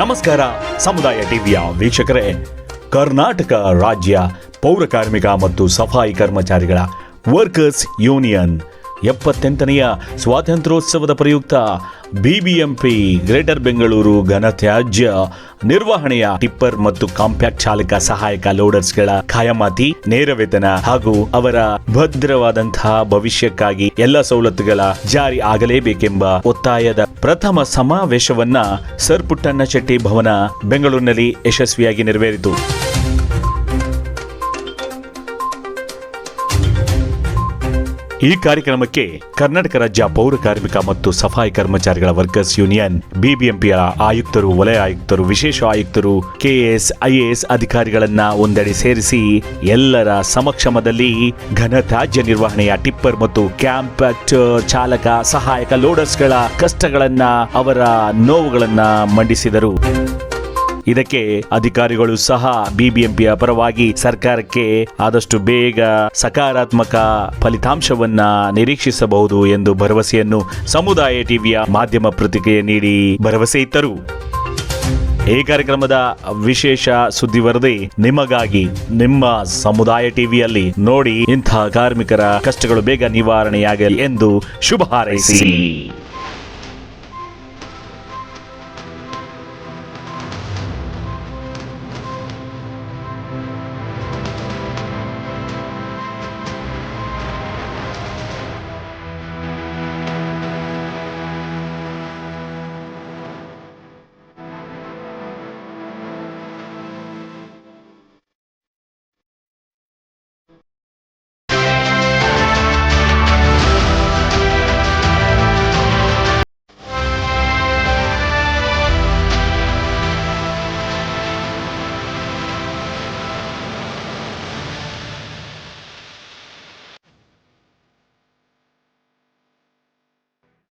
ನಮಸ್ಕಾರ ಸಮುದಾಯ ಟಿವಿಯ ವೀಕ್ಷಕರೇ, ಕರ್ನಾಟಕ ರಾಜ್ಯ ಪೌರ ಕಾರ್ಮಿಕ ಮತ್ತು ಸಫಾಯಿ ಕರ್ಮಚಾರಿಗಳ ವರ್ಕರ್ಸ್ ಯೂನಿಯನ್ 78ನೆಯ ಸ್ವಾತಂತ್ರ್ಯೋತ್ಸವದ ಪ್ರಯುಕ್ತ ಬಿಬಿಎಂಪಿ ಗ್ರೇಟರ್ ಬೆಂಗಳೂರು ಘನತ್ಯಾಜ್ಯ ನಿರ್ವಹಣೆಯ ಟಿಪ್ಪರ್ ಮತ್ತು ಕಾಂಪ್ಯಾಕ್ಟ್ ಚಾಲಕ ಸಹಾಯಕ ಲೋಡರ್ಸ್ಗಳ ಖಾಯಮಾತಿ, ನೇರ ವೇತನ ಹಾಗೂ ಅವರ ಭದ್ರವಾದಂತಹ ಭವಿಷ್ಯಕ್ಕಾಗಿ ಎಲ್ಲ ಸವಲತ್ತುಗಳ ಜಾರಿ ಆಗಲೇಬೇಕೆಂಬ ಒತ್ತಾಯದ ಪ್ರಥಮ ಸಮಾವೇಶವನ್ನ ಸರ್ ಪುಟ್ಟಣ್ಣ ಶೆಟ್ಟಿ ಭವನ ಬೆಂಗಳೂರಿನಲ್ಲಿ ಯಶಸ್ವಿಯಾಗಿ ನೆರವೇರಿತು. ಈ ಕಾರ್ಯಕ್ರಮಕ್ಕೆ ಕರ್ನಾಟಕ ರಾಜ್ಯ ಪೌರ ಕಾರ್ಮಿಕ ಮತ್ತು ಸಫಾಯಿ ಕರ್ಮಚಾರಿಗಳ ವರ್ಕರ್ಸ್ ಯೂನಿಯನ್, ಬಿಬಿಎಂಪಿಯ ಆಯುಕ್ತರು, ವಲಯ ಆಯುಕ್ತರು, ವಿಶೇಷ ಆಯುಕ್ತರು, ಕೆಎಎಸ್, ಐಎಎಸ್ ಅಧಿಕಾರಿಗಳನ್ನ ಒಂದೆಡೆ ಸೇರಿಸಿ ಎಲ್ಲರ ಸಮಕ್ಷಮದಲ್ಲಿ ಘನತ್ಯಾಜ್ಯ ನಿರ್ವಹಣೆಯ ಟಿಪ್ಪರ್ ಮತ್ತು ಕಾಂಪ್ಯಾಕ್ಟ್ ಚಾಲಕ ಸಹಾಯಕ ಲೋಡರ್ಸ್ಗಳ ಕಷ್ಟಗಳನ್ನ, ಅವರ ನೋವುಗಳನ್ನ ಮಂಡಿಸಿದರು. ಇದಕ್ಕೆ ಅಧಿಕಾರಿಗಳು ಸಹ ಬಿಬಿಎಂಪಿಯ ಪರವಾಗಿ ಸರ್ಕಾರಕ್ಕೆ ಆದಷ್ಟು ಬೇಗ ಸಕಾರಾತ್ಮಕ ಫಲಿತಾಂಶವನ್ನ ನಿರೀಕ್ಷಿಸಬಹುದು ಎಂದು ಭರವಸೆಯನ್ನು ಸಮುದಾಯ ಟಿವಿಯ ಮಾಧ್ಯಮ ಪ್ರತಿಕ್ರಿಯೆ ನೀಡಿ ಭರವಸೆ ಇತ್ತರು. ಈ ಕಾರ್ಯಕ್ರಮದ ವಿಶೇಷ ಸುದ್ದಿ ವರದಿ ನಿಮಗಾಗಿ ನಿಮ್ಮ ಸಮುದಾಯ ಟಿವಿಯಲ್ಲಿ ನೋಡಿ. ಇಂಥ ಕಾರ್ಮಿಕರ ಕಷ್ಟಗಳು ಬೇಗ ನಿವಾರಣೆಯಾಗಲಿ ಎಂದು ಶುಭ ಹಾರೈಸಿ.